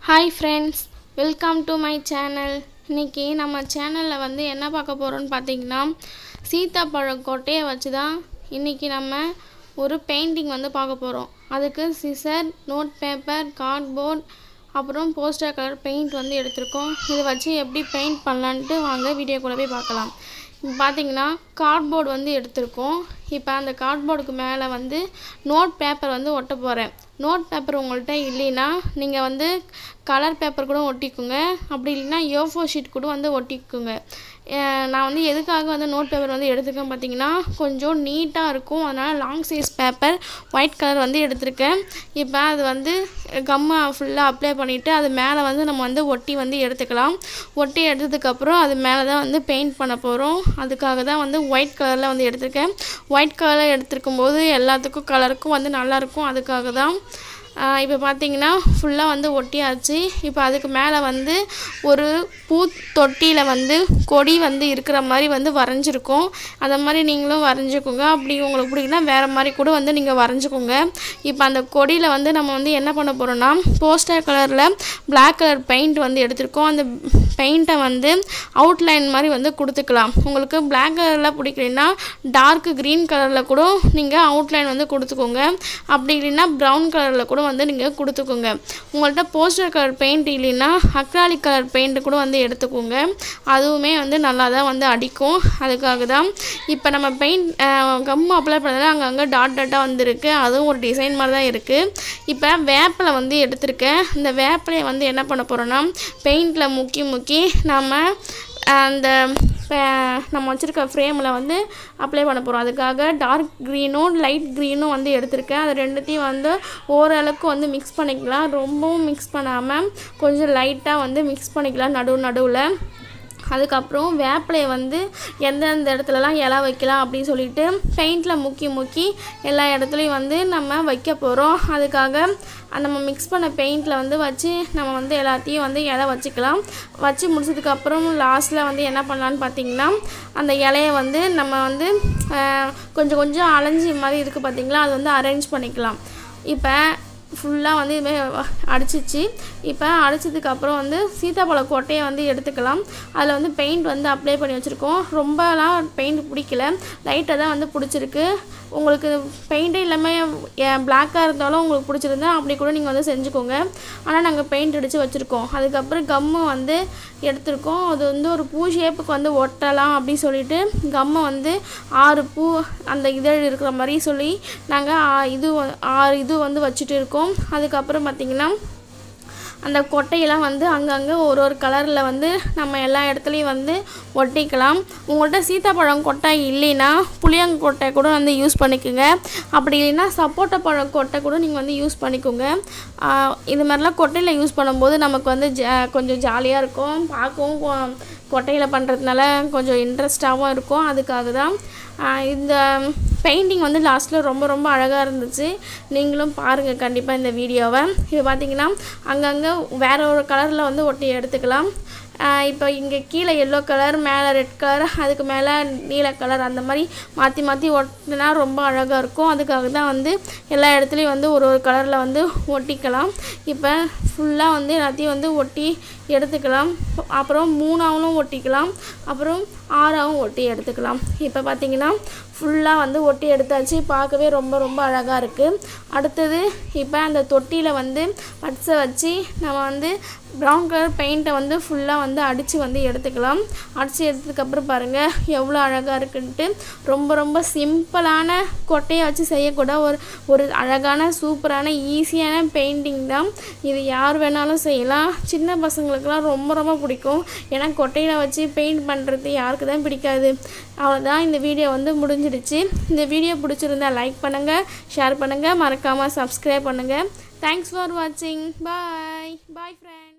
Hi friends, welcome to my channel. இன்னைக்கு நம்ம சேனல்ல என்ன பார்க்க போறோம்னு பாத்தீங்கன்னா சீதாப்பழம் கொட்டையை வச்சு தான் இன்னைக்கு நம்ம ஒரு பெயிண்டிங் பார்க்க போறோம். அதுக்கு சிசர், நோட் பேப்பர், கார்ட்போர்ட் அப்புறம் போஸ்டர் கலர் பெயிண்ட் எடுத்துருக்கோம். இதை வச்சு எப்படி பெயிண்ட் பண்ணலான்ட்டு வாங்க வீடியோக்குள்ள போய் பார்க்கலாம். பாத்தீங்கன்னா கார்ட்போர்ட் எடுத்துருக்கோம். இப்போ அந்த கார்ட்போர்டுக்கு மேலே நோட் பேப்பர் ஒட்ட போறேன். நோட் பேப்பர் உங்கள்கிட்ட இல்லைன்னா நீங்கள் கலர் பேப்பர் கூட ஒட்டிக்குங்க. அப்படி இல்லைன்னா A4 ஷீட் கூட ஒட்டிக்குங்க. நான் எதுக்காக நோட் பேப்பர் எடுத்துருக்கேன் பார்த்தீங்கன்னா கொஞ்சம் நீட்டாக இருக்கும். அதனால் long size paper white colour எடுத்திருக்கேன். இப்போ அது கம்மை ஃபுல்லாக அப்ளை பண்ணிவிட்டு அது மேலே நம்ம ஒட்டி எடுத்துக்கலாம். ஒட்டி எடுத்ததுக்கப்புறம் அது மேலே தான் பெயிண்ட் பண்ண போகிறோம். அதுக்காக தான் ஒயிட் கலரில் எடுத்திருக்கேன். ஒயிட் கலரில் எடுத்துருக்கும்போது எல்லாத்துக்கும் கலருக்கும் நல்லாயிருக்கும். அதுக்காக தான் இப்போ பார்த்தீங்கன்னா ஃபுல்லாக ஒட்டியாச்சு. இப்போ அதுக்கு மேலே ஒரு பூ தொட்டியில் கொடி இருக்கிற மாதிரி வரைஞ்சிருக்கோம். அந்த மாதிரி நீங்களும் வரைஞ்சிக்கோங்க. அப்படி உங்களுக்கு பிடிக்குன்னா வேறு மாதிரி கூட நீங்கள் வரைஞ்சிக்கோங்க. இப்போ அந்த கொடியில் நம்ம என்ன பண்ண போகிறோன்னா போஸ்டர் கலரில் பிளாக் கலர் பெயிண்ட் எடுத்திருக்கோம். அந்த பெயிண்ட்டை அவுட்லைன் மாதிரி கொடுத்துக்கலாம். உங்களுக்கு பிளாக் கலரில் பிடிக்கலைன்னா டார்க் க்ரீன் கலரில் கூட நீங்கள் அவுட்லைன் கொடுத்துக்கோங்க. அப்படி இல்லைன்னா ப்ரௌன் கலரில் கூட நீங்கள் கொடுத்துக்கோங்க. உங்கள்கிட்ட போஸ்டர் கலர் பெயிண்ட் இல்லைன்னா அக்ராலிக் கலர் பெயிண்ட் கூட எடுத்துக்கோங்க. அதுவுமே நல்லா தான் அடிக்கும். அதுக்காக தான் இப்போ நம்ம பெயிண்ட் கம் அப்ளை பண்ணதில் அங்கங்கே டாட் டாட்டாக வந்திருக்கு. அதுவும் ஒரு டிசைன் மாதிரி தான் இருக்குது. இப்போ வேப்பில் எடுத்திருக்கேன். இந்த வேப்பிலையை என்ன பண்ண போகிறோன்னா பெயிண்டில் முக்கி நம்ம அந்த நம்ம வச்சுருக்க ஃப்ரேமில் அப்ளை பண்ண போகிறோம். அதுக்காக டார்க் க்ரீனும் லைட் க்ரீனும் எடுத்திருக்கேன். அது ரெண்டுத்தையும் ஓரளவுக்கு மிக்ஸ் பண்ணிக்கலாம். ரொம்பவும் மிக்ஸ் பண்ணாமல் கொஞ்சம் லைட்டாக மிக்ஸ் பண்ணிக்கலாம் நடுவில். அதுக்கப்புறம் வேப்பிலையை எந்தெந்த இடத்துலலாம் இலை வைக்கலாம் அப்படின்னு சொல்லிட்டு பெயிண்டில் முக்கி எல்லா இடத்துலையும் நம்ம வைக்க போகிறோம். அதுக்காக நம்ம மிக்ஸ் பண்ண பெயிண்டில் வச்சு நம்ம எல்லாத்தையும் இலை வச்சுக்கலாம். வச்சு முடிச்சதுக்கப்புறம் லாஸ்ட்டில் என்ன பண்ணலான்னு பார்த்தீங்கன்னா அந்த இலையை நம்ம கொஞ்சம் அலைஞ்சி மாதிரி இருக்குது பார்த்தீங்களா, அது அரேஞ்ச் பண்ணிக்கலாம். இப்போ ஃபுல்லாக இதுமாதிரி அடிச்சிச்சு. இப்போ அடித்ததுக்கப்புறம் சீதாப்பழ கொட்டையை எடுத்துக்கலாம். அதில் பெயிண்ட் அப்ளை பண்ணி வச்சுருக்கோம். ரொம்பலாம் பெயிண்ட் பிடிக்கல, லைட்டாக தான் பிடிச்சிருக்கு. உங்களுக்கு பெயிண்ட்டே இல்லாமல் பிளாக்காக இருந்தாலும் உங்களுக்கு பிடிச்சிருந்தா அப்படி கூட நீங்கள் செஞ்சுக்கோங்க. ஆனால் நாங்கள் பெயிண்ட் அடித்து வச்சுருக்கோம். அதுக்கப்புறம் கம்மு எடுத்திருக்கோம். அது ஒரு பூ ஷேப்புக்கு ஒட்டலாம் அப்படின்னு சொல்லிட்டு கம்மை 6 பூ அந்த இதழ் இருக்கிற மாதிரி சொல்லி நாங்கள் 6 வச்சுட்டு இருக்கோம். அதுக்கப்புறம் பார்த்திங்கன்னா அந்த கொட்டையெல்லாம் அங்கங்கே ஒரு கலரில் நம்ம எல்லா இடத்துலையும் ஒட்டிக்கலாம். உங்கள்கிட்ட சீத்தாப்பழம் கொட்டை இல்லைன்னா புளியங்கொட்டை கூட யூஸ் பண்ணிக்கோங்க. அப்படி இல்லைன்னா சப்போட்டா பழம் கொட்டை கூட நீங்கள் யூஸ் பண்ணிக்கோங்க. இது மாதிரிலாம் கொட்டையில் யூஸ் பண்ணும்போது நமக்கு கொஞ்சம் ஜாலியாக இருக்கும். பார்க்கவும் கொட்டையில் பண்ணுறதுனால கொஞ்சம் இன்ட்ரெஸ்டாகவும் இருக்கும். அதுக்காக தான் இந்த பெயிண்டிங் லாஸ்ட்டில் ரொம்ப அழகாக இருந்துச்சு. நீங்களும் பாருங்கள் கண்டிப்பாக இந்த வீடியோவை. இது பார்த்திங்கன்னா அங்கங்கே வேறு ஒரு கலரில் ஒட்டி எடுத்துக்கலாம். இப்போ இங்கே கீழே எல்லோ கலர், மேலே ரெட் கலர், அதுக்கு மேலே நீல கலர், அந்த மாதிரி மாற்றி ஒட்டினா ரொம்ப அழகாக இருக்கும். அதுக்காக தான் எல்லா இடத்துலையும் ஒரு கலரில் ஒட்டிக்கலாம். இப்போ ஃபுல்லாக எல்லாத்தையும் ஒட்டி எடுத்துக்கலாம். அப்புறம் 3ஆவும் ஒட்டிக்கலாம், அப்புறம் 6ஆவும் ஒட்டி எடுத்துக்கலாம். இப்போ பார்த்திங்கன்னா ஃபுல்லாக ஒட்டி எடுத்தாச்சு. பார்க்கவே ரொம்ப அழகாக இருக்குது. அடுத்தது இப்போ அந்த தொட்டியில் பட்ஸை வச்சு நம்ம ப்ரௌன் கலர் பெயிண்ட்டை ஃபுல்லாக அடித்து எடுத்துக்கலாம். அடித்து எடுத்ததுக்கப்புறம் பாருங்கள் எவ்வளோ அழகாக இருக்குன்ட்டு. ரொம்ப சிம்பிளான கொட்டையை வச்சு செய்யக்கூட ஒரு அழகான சூப்பரான ஈஸியான பெயிண்டிங் தான். இது யார் வேணாலும் செய்யலாம். சின்ன பசங்களுக்கெல்லாம் ரொம்ப பிடிக்கும். ஏன்னா கொட்டையில் வச்சு பெயிண்ட் பண்ணுறது யாருக்கு தான் பிடிக்காது. அவ்வளோதான், இந்த வீடியோ முடிஞ்சிடுச்சு. இந்த வீடியோ பிடிச்சிருந்தா லைக் பண்ணுங்கள், ஷேர் பண்ணுங்கள், மறக்காமல் சப்ஸ்கிரைப் பண்ணுங்கள். தேங்க்ஸ் ஃபார் வாட்சிங். Bye friends.